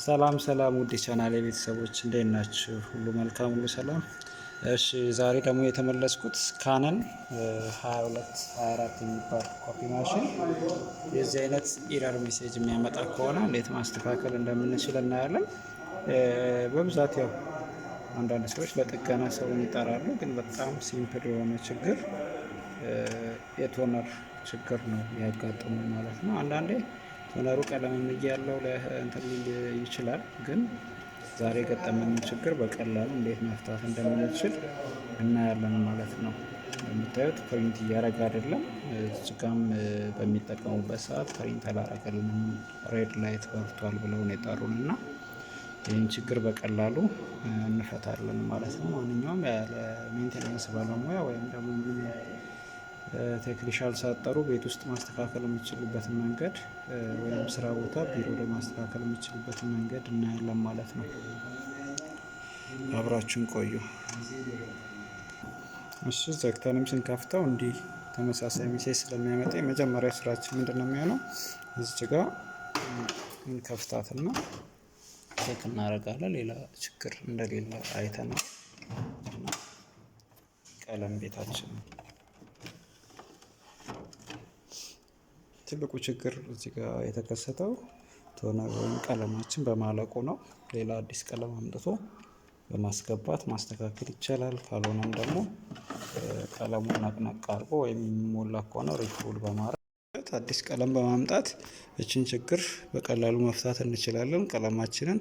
ሰላም ሰላም ውድ ቻናሌ ቤተሰቦች እንዴት ናችሁ? ሁሉ መልካም፣ ሁሉ ሰላም። እሺ ዛሬ ደግሞ የተመለስኩት ካነን 2224 የሚባል ኮፒ ማሽን የዚህ አይነት ኢረር ሜሴጅ የሚያመጣ ከሆነ እንዴት ማስተካከል እንደምንችል እናያለን። በብዛት ያው አንዳንድ ሰዎች ለጥገና ሰውን ይጠራሉ፣ ግን በጣም ሲምፕል የሆነ ችግር የቶነር ችግር ነው ያጋጠሙ ማለት ነው። አንዳንዴ ቶነሩ ቀለምም እያለው እንትን ሊል ይችላል፣ ግን ዛሬ የገጠመንን ችግር በቀላሉ እንዴት መፍታት እንደምንችል እናያለን ማለት ነው። እንደምታዩት ፕሪንት እያደረገ አይደለም። እዚጋም በሚጠቀሙበት ሰዓት ፕሪንት አላረገልንም፣ ሬድ ላይት በርቷል ብለው ነው የጠሩን እና ይህን ችግር በቀላሉ እንፈታለን ማለት ነው። ማንኛውም ያለ ሜንቴናንስ ባለሙያ ወይም ደግሞ ቴክኒሻል ሳጠሩ ቤት ውስጥ ማስተካከል የሚችሉበትን መንገድ ወይም ስራ ቦታ ቢሮ ላይ ማስተካከል የሚችሉበትን መንገድ እናያለን ማለት ነው። አብራችሁን ቆዩ። እሺ ዘግተንም ስንከፍተው እንዲህ ተመሳሳይ ሜሴጅ ስለሚያመጣ የመጀመሪያ ስራችን ምንድነው የሚሆነው? እዚህ ጋር እንከፍታትና ቼክ እናደርጋለን። ሌላ ችግር እንደሌለ አይተናል። ቀለም ቤታችን ትልቁ ችግር እዚህ ጋር የተከሰተው ቶነር ወይም ቀለማችን በማለቁ ነው። ሌላ አዲስ ቀለም አምጥቶ በማስገባት ማስተካከል ይቻላል። ካልሆነም ደግሞ ቀለሙን ነቅነቅ አድርጎ ወይም የሚሞላ ከሆነ ሪፉል በማድረግ አዲስ ቀለም በማምጣት እችን ችግር በቀላሉ መፍታት እንችላለን። ቀለማችንን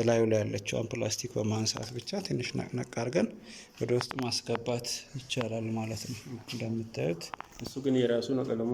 ላዩ ላይ ያለችውን ፕላስቲክ በማንሳት ብቻ ትንሽ ነቅነቅ አድርገን ወደ ውስጥ ማስገባት ይቻላል ማለት ነው። እንደምታዩት እሱ ግን የራሱ ነው ቀለሙ።